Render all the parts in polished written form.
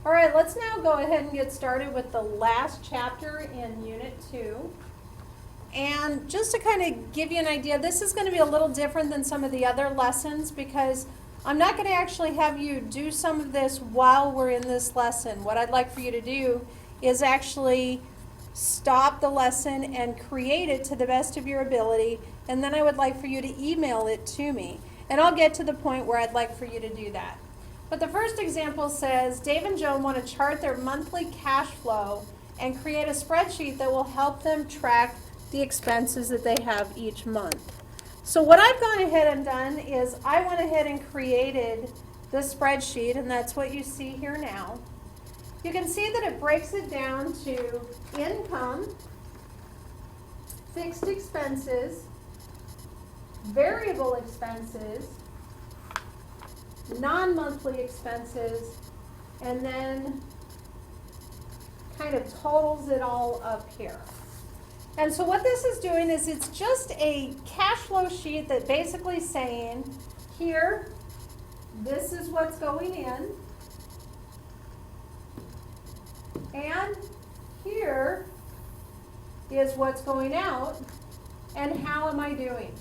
All right, let's now go ahead and get started with the last chapter in Unit 2. And just to kind of give you an idea, this is going to be a little different than some of the other lessons because I'm not going to actually have you do some of this while we're in this lesson. What I'd like for you to do is actually stop the lesson and create it to the best of your ability, and then I would like for you to email it to me. And I'll get to the point where I'd like for you to do that. But the first example says, Dave and Joan want to chart their monthly cash flow and create a spreadsheet that will help them track the expenses that they have each month. So what I've gone ahead and done is I went ahead and created the spreadsheet, and that's what you see here now. You can see that it breaks it down to income, fixed expenses, variable expenses, non-monthly expenses, and then kind of totals it all up here. And so what this is doing is it's just a cash flow sheet that basically saying, here, this is what's going in, and here is what's going out, and how am I doing?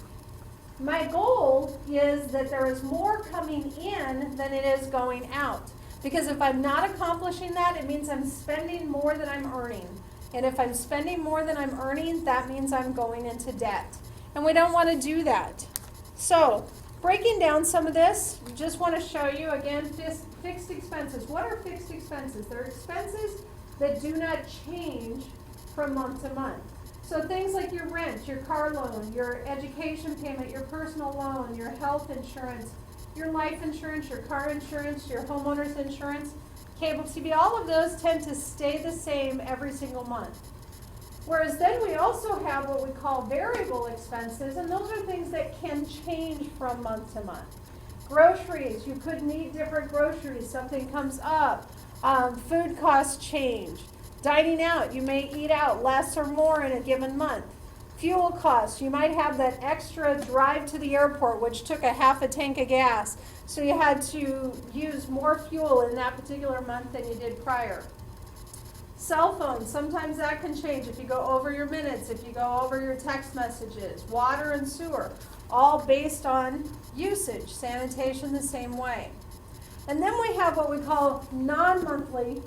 My goal is that there is more coming in than it is going out. Because if I'm not accomplishing that, it means I'm spending more than I'm earning. And if I'm spending more than I'm earning, that means I'm going into debt. And we don't want to do that. So, breaking down some of this, just want to show you again fixed expenses. What are fixed expenses? They're expenses that do not change from month to month. So things like your rent, your car loan, your education payment, your personal loan, your health insurance, your life insurance, your car insurance, your homeowner's insurance, cable TV, all of those tend to stay the same every single month. Whereas then we also have what we call variable expenses, and those are things that can change from month to month. Groceries, you could need different groceries, something comes up, food costs change. Dining out, you may eat out less or more in a given month. Fuel costs, you might have that extra drive to the airport, which took a half a tank of gas, so you had to use more fuel in that particular month than you did prior. Cell phones, sometimes that can change if you go over your minutes, if you go over your text messages. Water and sewer, all based on usage. Sanitation the same way. And then we have what we call non-monthly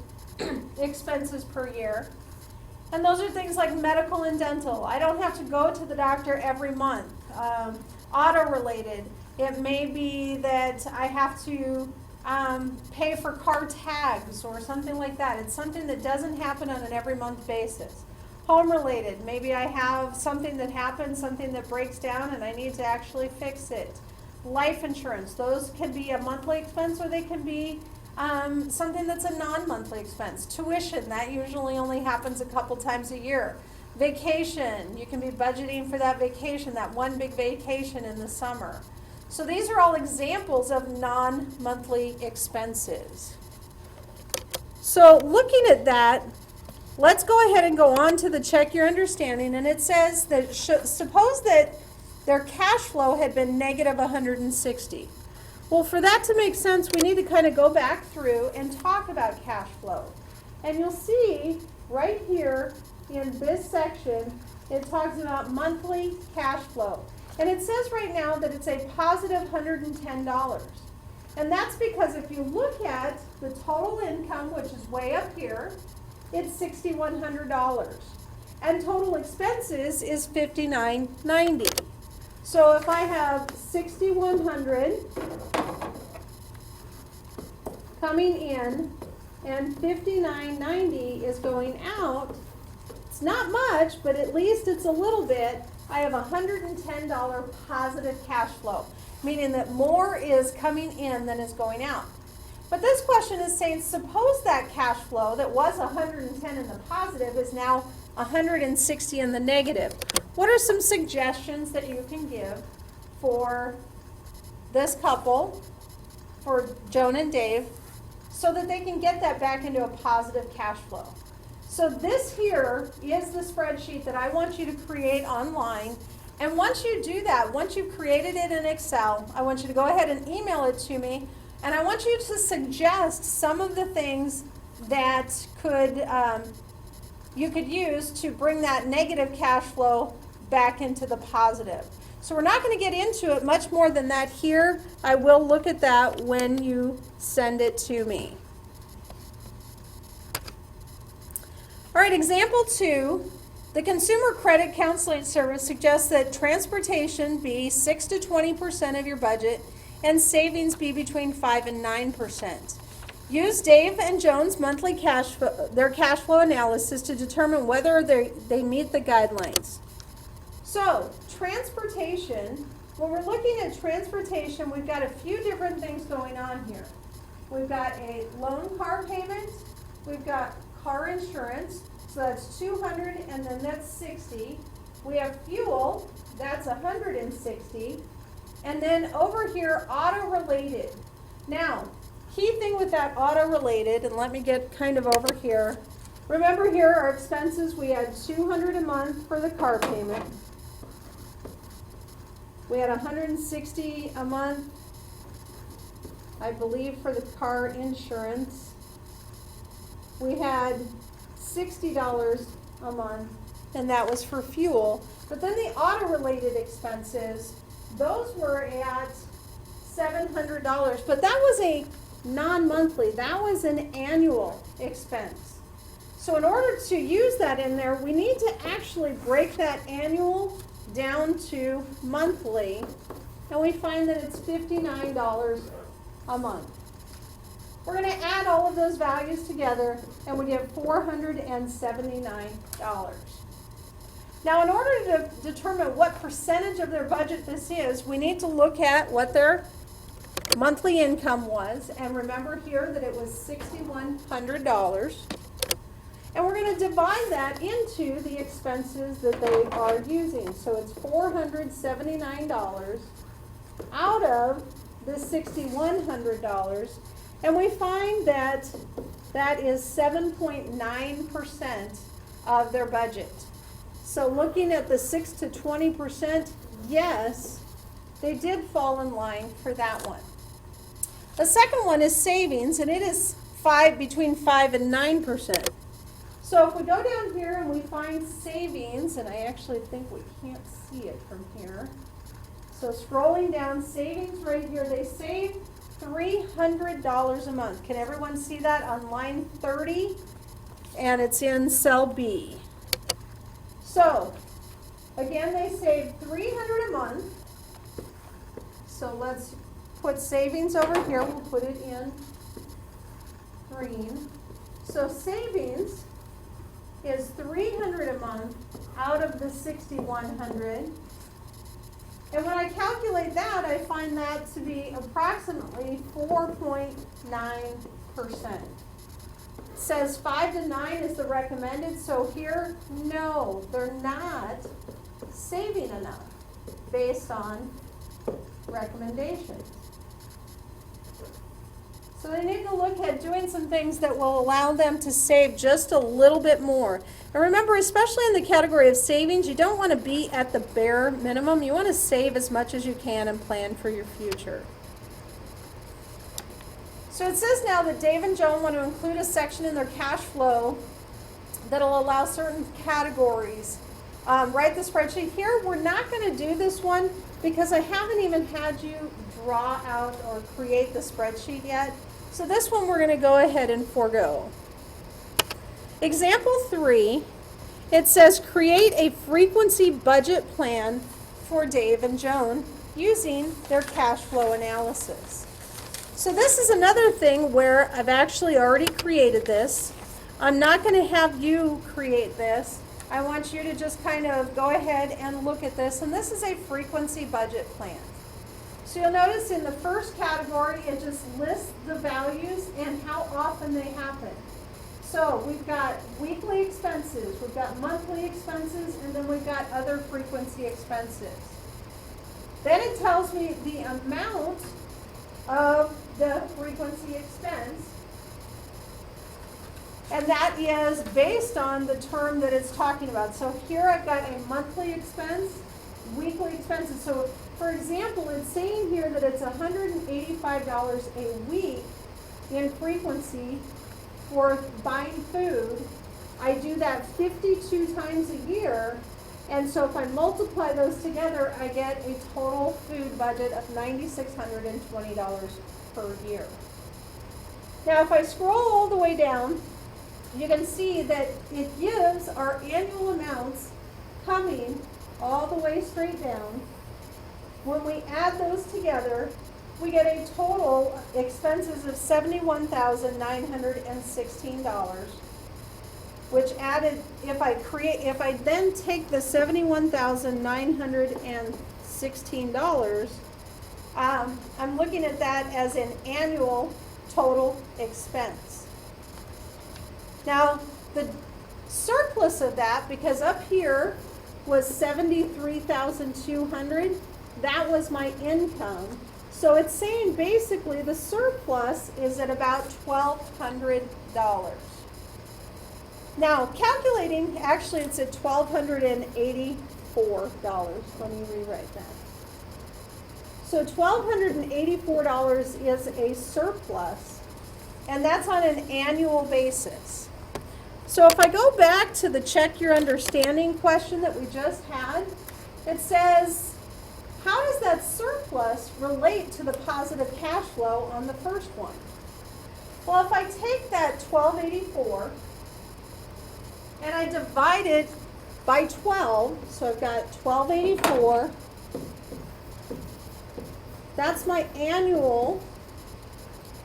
expenses per year. And those are things like medical and dental. I don't have to go to the doctor every month. Auto-related, it may be that I have to pay for car tags or something like that. It's something that doesn't happen on an every month basis. Home-related, maybe I have something that happens, something that breaks down and I need to actually fix it. Life insurance, those can be a monthly expense or they can be something that's a non-monthly expense. Tuition, that usually only happens a couple times a year. Vacation, you can be budgeting for that vacation, that one big vacation in the summer. So these are all examples of non-monthly expenses. So looking at that, let's go ahead and go on to the check your understanding, and it says that suppose that their cash flow had been negative 160. Well, for that to make sense, we need to kind of go back through and talk about cash flow. And you'll see right here in this section, it talks about monthly cash flow. And it says right now that it's a positive $110. And that's because if you look at the total income, which is way up here, it's $6,100. And total expenses is $59.90. So if I have $6,100 coming in and $59.90 is going out, it's not much, but at least it's a little bit. I have $110 positive cash flow, meaning that more is coming in than is going out. But this question is saying, suppose that cash flow that was 110 in the positive is now 160 in the negative. What are some suggestions that you can give for this couple, for Joan and Dave, so that they can get that back into a positive cash flow? So this here is the spreadsheet that I want you to create online. And once you do that, once you've created it in Excel, I want you to go ahead and email it to me. And I want you to suggest some of the things that you could use to bring that negative cash flow back into the positive. So we're not going to get into it much more than that here. I will look at that when you send it to me. All right, example 2. The Consumer Credit Counseling Service suggests that transportation be 6 to 20% of your budget and savings be between 5 and 9%. Use Dave and Joan's monthly cash flow analysis to determine whether they meet the guidelines. So, transportation, when we're looking at transportation, we've got a few different things going on here. We've got a loan car payment, we've got car insurance, so that's $200 and then that's $60. We have fuel, that's $160. And then over here, auto-related. Now, key thing with that auto-related, and let me get kind of over here. Remember here, our expenses, we had $200 a month for the car payment. We had $160 a month, I believe, for the car insurance. We had $60 a month, and that was for fuel. But then the auto-related expenses, those were at $700. But that was a non-monthly, that was an annual expense. So in order to use that in there, we need to actually break that annual down to monthly, and we find that it's $59 a month. We're going to add all of those values together, and we get $479. Now, in order to determine what percentage of their budget this is, we need to look at what their monthly income was, and remember here that it was $6,100. And we're going to divide that into the expenses that they are using. So it's $479 out of the $6,100. And we find that that is 7.9% of their budget. So looking at the 6 to 20%, yes, they did fall in line for that one. The second one is savings, and it is between 5 and 9%. So if we go down here and we find savings, and I actually think we can't see it from here. So scrolling down, savings right here, they save $300 a month. Can everyone see that on line 30? And it's in cell B. So again, they save $300 a month. So let's put savings over here. We'll put it in green. So savings is $300 a month out of the $6,100. And when I calculate that, I find that to be approximately 4.9%. It says 5 to 9 is the recommended, so here, no, they're not saving enough based on recommendations. So they need to look at doing some things that will allow them to save just a little bit more. And remember, especially in the category of savings, you don't want to be at the bare minimum. You want to save as much as you can and plan for your future. So it says now that Dave and Joan want to include a section in their cash flow that will allow certain categories. Write the spreadsheet. Here, we're not going to do this one because I haven't even had you draw out or create the spreadsheet yet. So this one we're going to go ahead and forego. Example 3, it says create a frequency budget plan for Dave and Joan using their cash flow analysis. So this is another thing where I've actually already created this. I'm not going to have you create this. I want you to just kind of go ahead and look at this, and this is a frequency budget plan. So you'll notice in the first category, it just lists the values and how often they happen. So we've got weekly expenses, we've got monthly expenses, and then we've got other frequency expenses. Then it tells me the amount of the frequency expense, and that is based on the term that it's talking about. So here I've got a monthly expense, weekly expenses. So for example, it's saying here that it's $185 a week in frequency for buying food. I do that 52 times a year, and so if I multiply those together, I get a total food budget of $9,620 per year. Now, if I scroll all the way down, you can see that it gives our annual amounts coming all the way straight down. When we add those together, we get a total expenses of $71,916, which added, if I then take the $71,916, I'm looking at that as an annual total expense. Now, the surplus of that, because up here was $73,200, that was my income. So it's saying basically the surplus is at about $1,200. Now, calculating, actually it's at $1,284. Let me rewrite that. So $1,284 is a surplus, and that's on an annual basis. So if I go back to the check your understanding question that we just had, it says, how does that surplus relate to the positive cash flow on the first one? Well, if I take that $1,284 and I divide it by 12, so I've got $1,284, that's my annual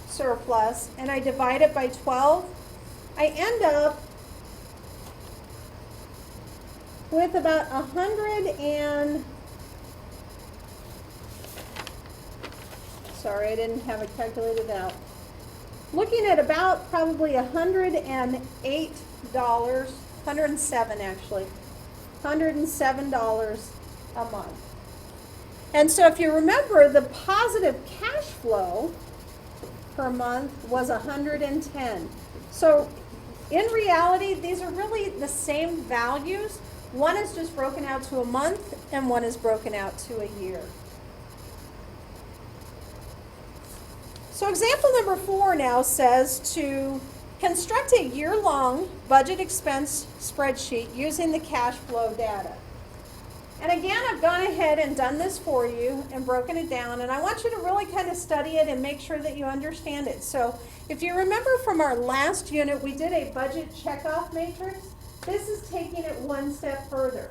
surplus, and I divide it by 12, I end up with about 100 and, sorry, I didn't have it calculated out. Looking at about probably $108, 107 actually, $107 a month. And so if you remember, the positive cash flow per month was 110. So in reality, these are really the same values. One is just broken out to a month, and one is broken out to a year. So example number 4 now says to construct a year-long budget expense spreadsheet using the cash flow data. And again, I've gone ahead and done this for you and broken it down, and I want you to really kind of study it and make sure that you understand it. So if you remember from our last unit, we did a budget checkoff matrix. This is taking it one step further.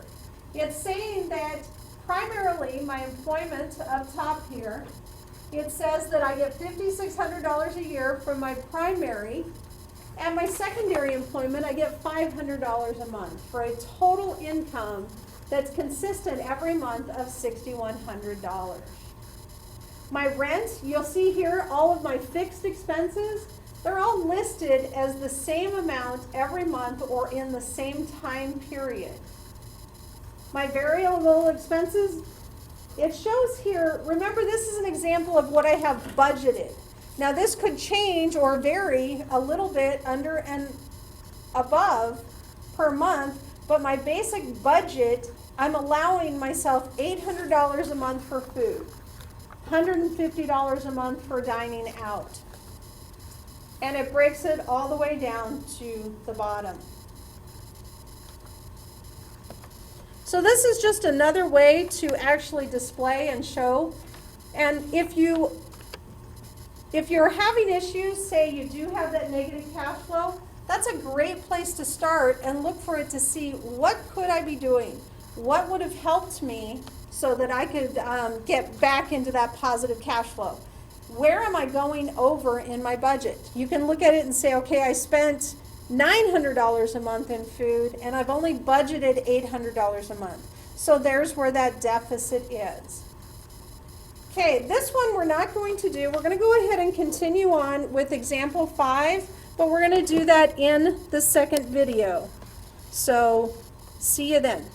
It's saying that primarily my employment up top here, it says that I get $5,600 a year from my primary, and my secondary employment I get $500 a month for a total income that's consistent every month of $6,100. My rent, you'll see here all of my fixed expenses, they're all listed as the same amount every month or in the same time period. My variable expenses, it shows here, remember this is an example of what I have budgeted. Now this could change or vary a little bit under and above per month, but my basic budget, I'm allowing myself $800 a month for food, $150 a month for dining out. And it breaks it all the way down to the bottom. So this is just another way to actually display and show. And if you're having issues, say you do have that negative cash flow, that's a great place to start and look for it to see what could I be doing? What would have helped me so that I could get back into that positive cash flow? Where am I going over in my budget? You can look at it and say, okay, I spent $900 a month in food and I've only budgeted $800 a month. So there's where that deficit is. Okay, this one we're not going to do. We're going to go ahead and continue on with example 5, but we're going to do that in the second video. So see you then.